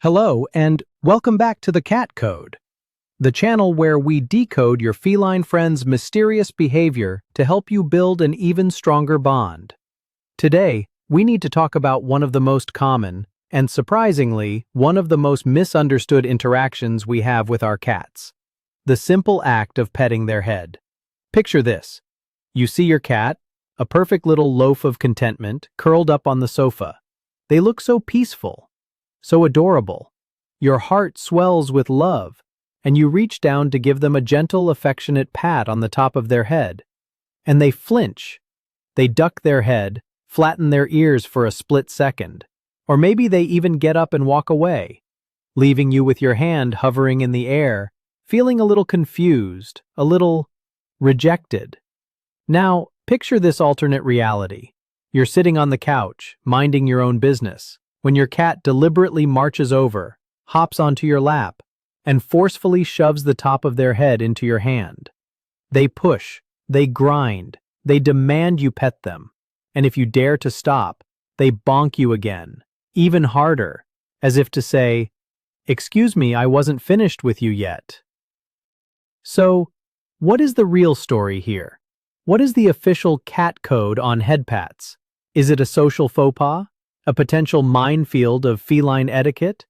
Hello, and welcome back to the Cat Code, the channel where we decode your feline friend's mysterious behavior to help you build an even stronger bond. Today, we need to talk about one of the most common, and surprisingly, one of the most misunderstood interactions we have with our cats: the simple act of petting their head. Picture this. You see your cat, a perfect little loaf of contentment, curled up on the sofa. They look so peaceful, so adorable. Your heart swells with love, and you reach down to give them a gentle, affectionate pat on the top of their head. And they flinch. They duck their head, flatten their ears for a split second, or maybe they even get up and walk away, leaving you with your hand hovering in the air, feeling a little confused, a little rejected. Now, picture this alternate reality. You're sitting on the couch, minding your own business, when your cat deliberately marches over, hops onto your lap, and forcefully shoves the top of their head into your hand. They push, they grind, they demand you pet them, and if you dare to stop, they bonk you again, even harder, as if to say, "Excuse me, I wasn't finished with you yet." So, what is the real story here? What is the official cat code on head pats? Is it a social faux pas? A potential minefield of feline etiquette?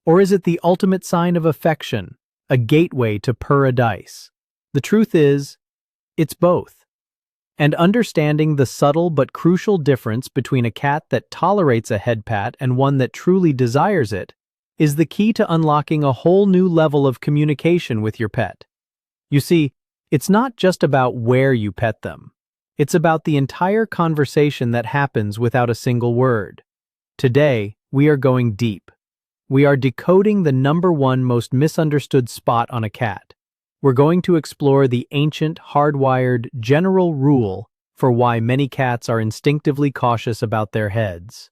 Or is it the ultimate sign of affection, a gateway to paradise? The truth is, it's both. And understanding the subtle but crucial difference between a cat that tolerates a head pat and one that truly desires it is the key to unlocking a whole new level of communication with your pet. You see, it's not just about where you pet them. It's about the entire conversation that happens without a single word. Today, we are going deep. We are decoding the #1 most misunderstood spot on a cat. We're going to explore the ancient, hardwired, general rule for why many cats are instinctively cautious about their heads.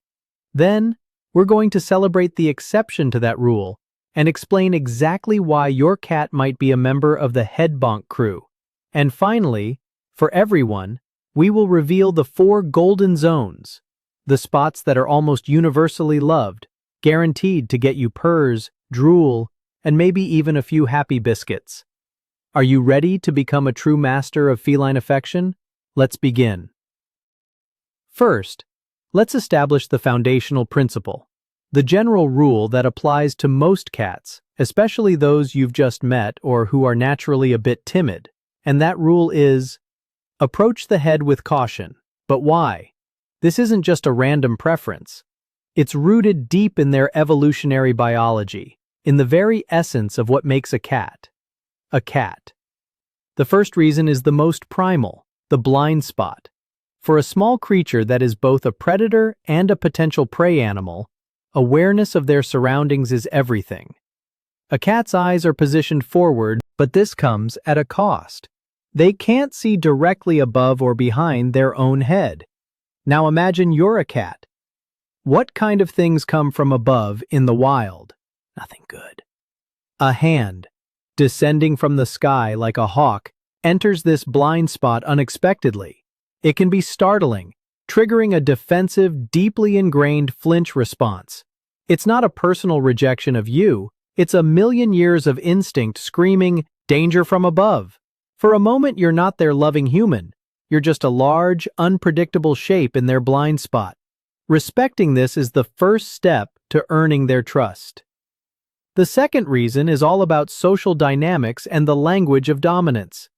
Then, we're going to celebrate the exception to that rule and explain exactly why your cat might be a member of the Head-Bonk crew. And finally, for everyone, we will reveal the 4 golden zones, the spots that are almost universally loved, guaranteed to get you purrs, drool, and maybe even a few happy biscuits. Are you ready to become a true master of feline affection? Let's begin. First, let's establish the foundational principle, the general rule that applies to most cats, especially those you've just met or who are naturally a bit timid. And that rule is, approach the head with caution. But why? This isn't just a random preference. It's rooted deep in their evolutionary biology, in the very essence of what makes a cat. A cat. The first reason is the most primal, the blind spot. For a small creature that is both a predator and a potential prey animal, awareness of their surroundings is everything. A cat's eyes are positioned forward, but this comes at a cost. They can't see directly above or behind their own head. Now imagine you're a cat. What kind of things come from above in the wild? Nothing good. A hand, descending from the sky like a hawk, enters this blind spot unexpectedly. It can be startling, triggering a defensive, deeply ingrained flinch response. It's not a personal rejection of you, it's a million years of instinct screaming, "Danger from above." For a moment, you're not their loving human. You're just a large, unpredictable shape in their blind spot. Respecting this is the first step to earning their trust. The second reason is all about social dynamics and the language of dominance.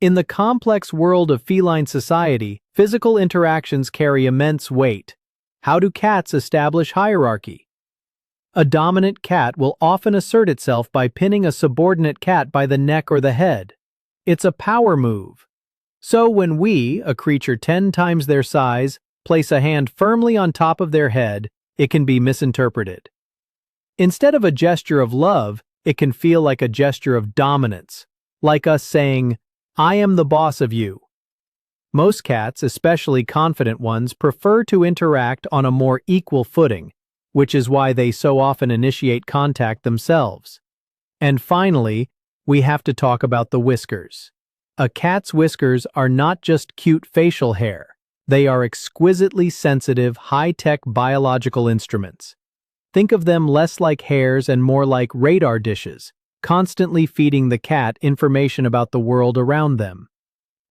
In the complex world of feline society, physical interactions carry immense weight. How do cats establish hierarchy? A dominant cat will often assert itself by pinning a subordinate cat by the neck or the head. It's a power move. So when we, a creature 10 times their size, place a hand firmly on top of their head, it can be misinterpreted. Instead of a gesture of love, it can feel like a gesture of dominance, like us saying, "I am the boss of you." Most cats, especially confident ones, prefer to interact on a more equal footing, which is why they so often initiate contact themselves. And finally, we have to talk about the whiskers. A cat's whiskers are not just cute facial hair. They are exquisitely sensitive, high-tech biological instruments. Think of them less like hairs and more like radar dishes, constantly feeding the cat information about the world around them.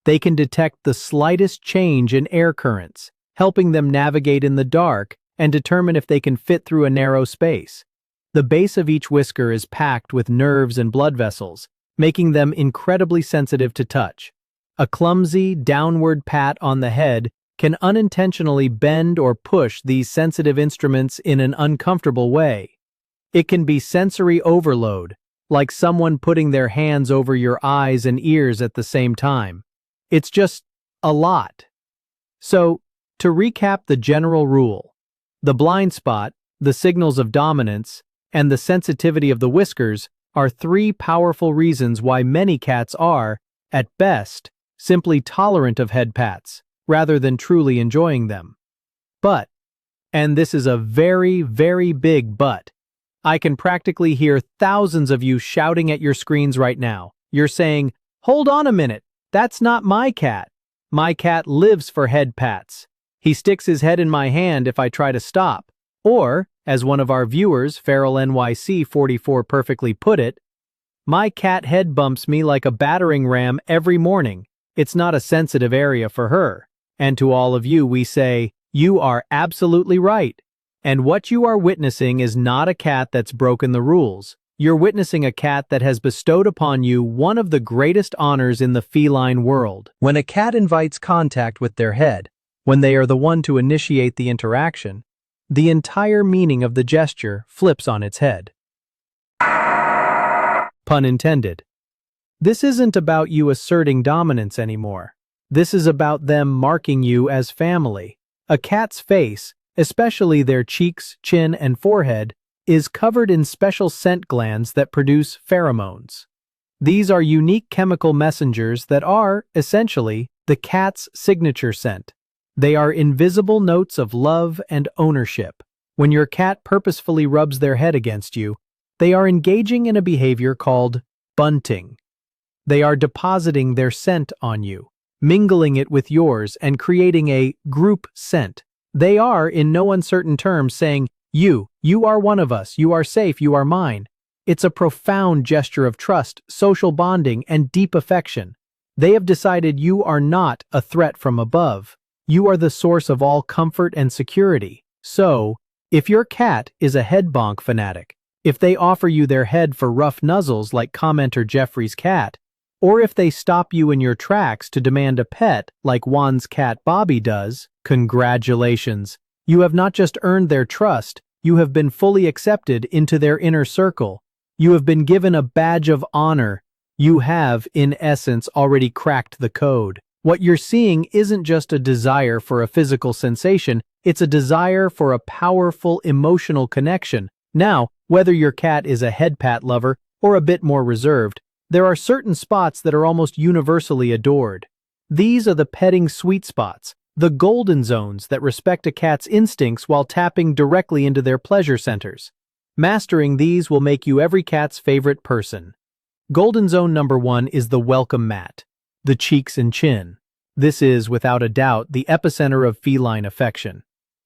They can detect the slightest change in air currents, helping them navigate in the dark and determine if they can fit through a narrow space. The base of each whisker is packed with nerves and blood vessels, making them incredibly sensitive to touch. A clumsy, downward pat on the head can unintentionally bend or push these sensitive instruments in an uncomfortable way. It can be sensory overload, like someone putting their hands over your eyes and ears at the same time. It's just a lot. So, to recap the general rule, the blind spot, the signals of dominance, and the sensitivity of the whiskers are three powerful reasons why many cats are, at best, simply tolerant of head pats, rather than truly enjoying them. But, and this is a very, very big but, I can practically hear thousands of you shouting at your screens right now. You're saying, "Hold on a minute, that's not my cat. My cat lives for head pats. He sticks his head in my hand if I try to stop." Or, as one of our viewers, Feral NYC 44 perfectly put it, "My cat head bumps me like a battering ram every morning. It's not a sensitive area for her." And to all of you, we say, you are absolutely right. And what you are witnessing is not a cat that's broken the rules. You're witnessing a cat that has bestowed upon you one of the greatest honors in the feline world. When a cat invites contact with their head, when they are the one to initiate the interaction, the entire meaning of the gesture flips on its head. Pun intended. This isn't about you asserting dominance anymore. This is about them marking you as family. A cat's face, especially their cheeks, chin, and forehead, is covered in special scent glands that produce pheromones. These are unique chemical messengers that are, essentially, the cat's signature scent. They are invisible notes of love and ownership. When your cat purposefully rubs their head against you, they are engaging in a behavior called bunting. They are depositing their scent on you, mingling it with yours and creating a group scent. They are, in no uncertain terms, saying, you are one of us, you are safe, you are mine. It's a profound gesture of trust, social bonding, and deep affection. They have decided you are not a threat from above. You are the source of all comfort and security. So, if your cat is a head-bonk fanatic, if they offer you their head for rough nuzzles like commenter Jeffrey's cat, or if they stop you in your tracks to demand a pet like Juan's cat Bobby does, congratulations. You have not just earned their trust, you have been fully accepted into their inner circle. You have been given a badge of honor. You have, in essence, already cracked the code. What you're seeing isn't just a desire for a physical sensation, it's a desire for a powerful emotional connection. Now, whether your cat is a head pat lover or a bit more reserved, there are certain spots that are almost universally adored. These are the petting sweet spots, the golden zones that respect a cat's instincts while tapping directly into their pleasure centers. Mastering these will make you every cat's favorite person. Golden zone number 1 is the welcome mat, the cheeks and chin. This is, without a doubt, the epicenter of feline affection.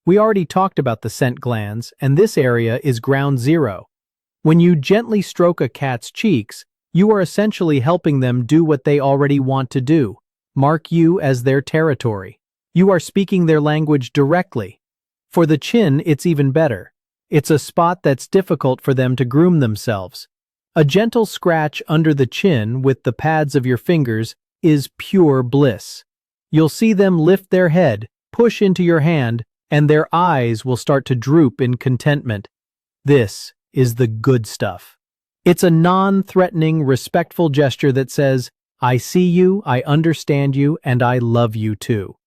We already talked about the scent glands, and this area is ground zero. When you gently stroke a cat's cheeks, you are essentially helping them do what they already want to do, mark you as their territory. You are speaking their language directly. For the chin, it's even better. It's a spot that's difficult for them to groom themselves. A gentle scratch under the chin with the pads of your fingers is pure bliss. You'll see them lift their head, push into your hand, and their eyes will start to droop in contentment. This is the good stuff. It's a non-threatening, respectful gesture that says, I see you, I understand you, and I love you too.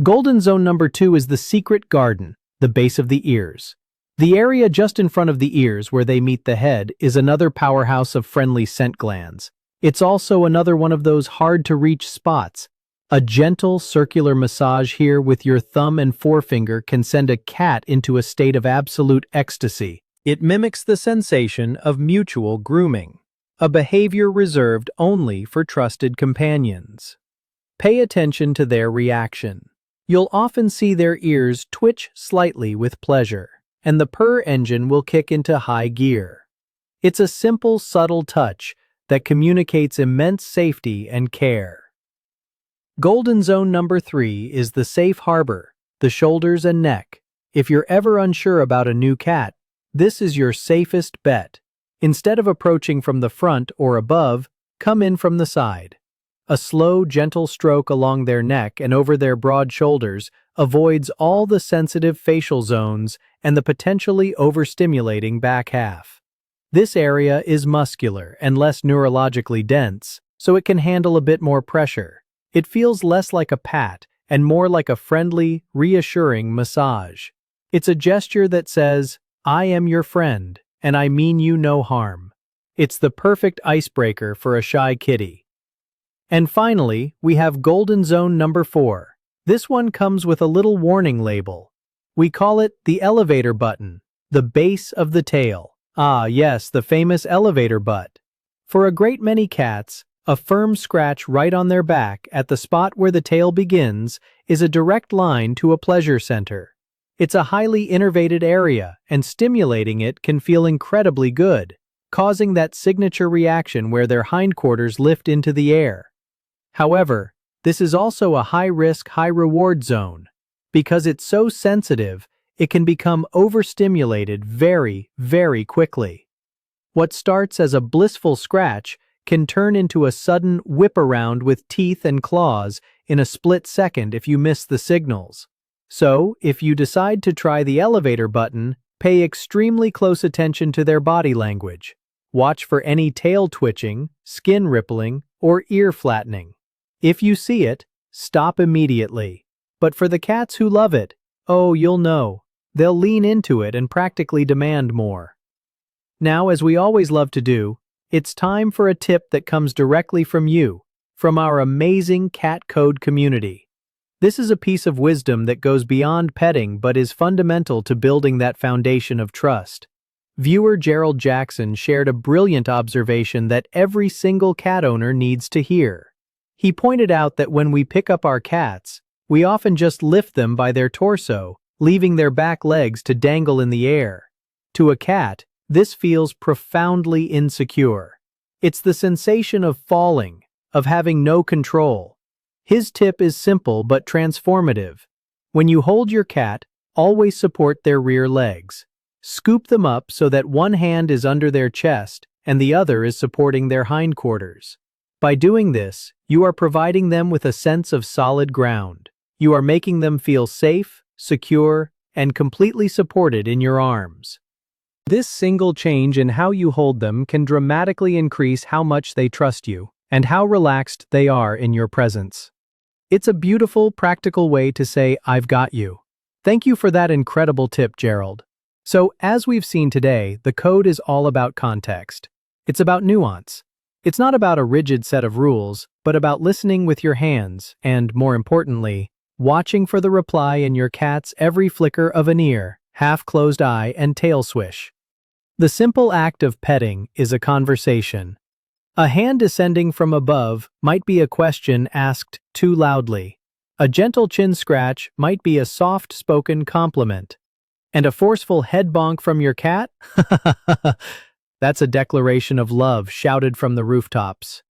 Golden zone number 2 is the secret garden, the base of the ears. The area just in front of the ears where they meet the head is another powerhouse of friendly scent glands. It's also another one of those hard-to-reach spots. A gentle circular massage here with your thumb and forefinger can send a cat into a state of absolute ecstasy. It mimics the sensation of mutual grooming, a behavior reserved only for trusted companions. Pay attention to their reaction. You'll often see their ears twitch slightly with pleasure. and the purr engine will kick into high gear. It's a simple, subtle touch that communicates immense safety and care. Golden zone number 3 is the safe harbor, the shoulders and neck. If you're ever unsure about a new cat, this is your safest bet. Instead of approaching from the front or above, come in from the side. A slow, gentle stroke along their neck and over their broad shoulders avoids all the sensitive facial zones and the potentially overstimulating back half. This area is muscular and less neurologically dense, so it can handle a bit more pressure. It feels less like a pat and more like a friendly, reassuring massage. It's a gesture that says, "I am your friend, and I mean you no harm." It's the perfect icebreaker for a shy kitty. And finally, we have golden zone number 4. This one comes with a little warning label. We call it the elevator button, the base of the tail. Ah, yes, the famous elevator butt. For a great many cats, a firm scratch right on their back at the spot where the tail begins is a direct line to a pleasure center. It's a highly innervated area, and stimulating it can feel incredibly good, causing that signature reaction where their hindquarters lift into the air. However, this is also a high-risk, high-reward zone. Because it's so sensitive, it can become overstimulated very, very quickly. What starts as a blissful scratch can turn into a sudden whip around with teeth and claws in a split second if you miss the signals. So, if you decide to try the elevator button, pay extremely close attention to their body language. Watch for any tail twitching, skin rippling, or ear flattening. If you see it, stop immediately. But for the cats who love it, oh, you'll know. They'll lean into it and practically demand more. Now, as we always love to do, it's time for a tip that comes directly from you, from our amazing CatCode community. This is a piece of wisdom that goes beyond petting but is fundamental to building that foundation of trust. Viewer Gerald Jackson shared a brilliant observation that every single cat owner needs to hear. He pointed out that when we pick up our cats, we often just lift them by their torso, leaving their back legs to dangle in the air. To a cat, this feels profoundly insecure. It's the sensation of falling, of having no control. His tip is simple but transformative. When you hold your cat, always support their rear legs. Scoop them up so that one hand is under their chest and the other is supporting their hindquarters. By doing this, you are providing them with a sense of solid ground. You are making them feel safe, secure, and completely supported in your arms. This single change in how you hold them can dramatically increase how much they trust you and how relaxed they are in your presence. It's a beautiful, practical way to say, "I've got you." Thank you for that incredible tip, Gerald. So, as we've seen today, the code is all about context. It's about nuance. It's not about a rigid set of rules, but about listening with your hands and, more importantly, watching for the reply in your cat's every flicker of an ear, half-closed eye, and tail swish. The simple act of petting is a conversation. A hand descending from above might be a question asked too loudly. A gentle chin scratch might be a soft-spoken compliment. And a forceful head bonk from your cat? That's a declaration of love shouted from the rooftops.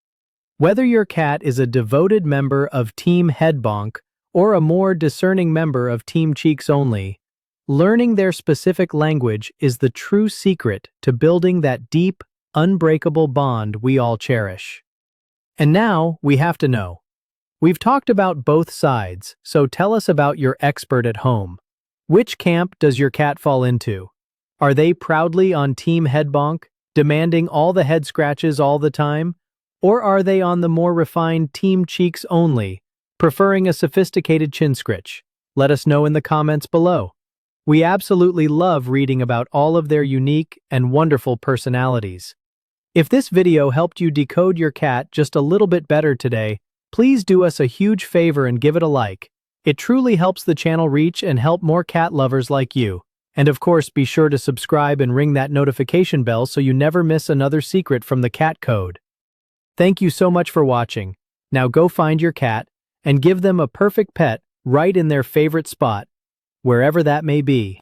Whether your cat is a devoted member of Team Head-Bonk or a more discerning member of Team Cheeks Only, learning their specific language is the true secret to building that deep, unbreakable bond we all cherish. And now, we have to know. We've talked about both sides, so tell us about your expert at home. Which camp does your cat fall into? Are they proudly on Team Head-Bonk, demanding all the head scratches all the time? Or are they on the more refined Team Cheeks Only, preferring a sophisticated chin scritch? Let us know in the comments below. We absolutely love reading about all of their unique and wonderful personalities. If this video helped you decode your cat just a little bit better today, please do us a huge favor and give it a like. It truly helps the channel reach and help more cat lovers like you. And of course, be sure to subscribe and ring that notification bell so you never miss another secret from the CatCode. Thank you so much for watching. Now go find your cat and give them a perfect pet right in their favorite spot, wherever that may be.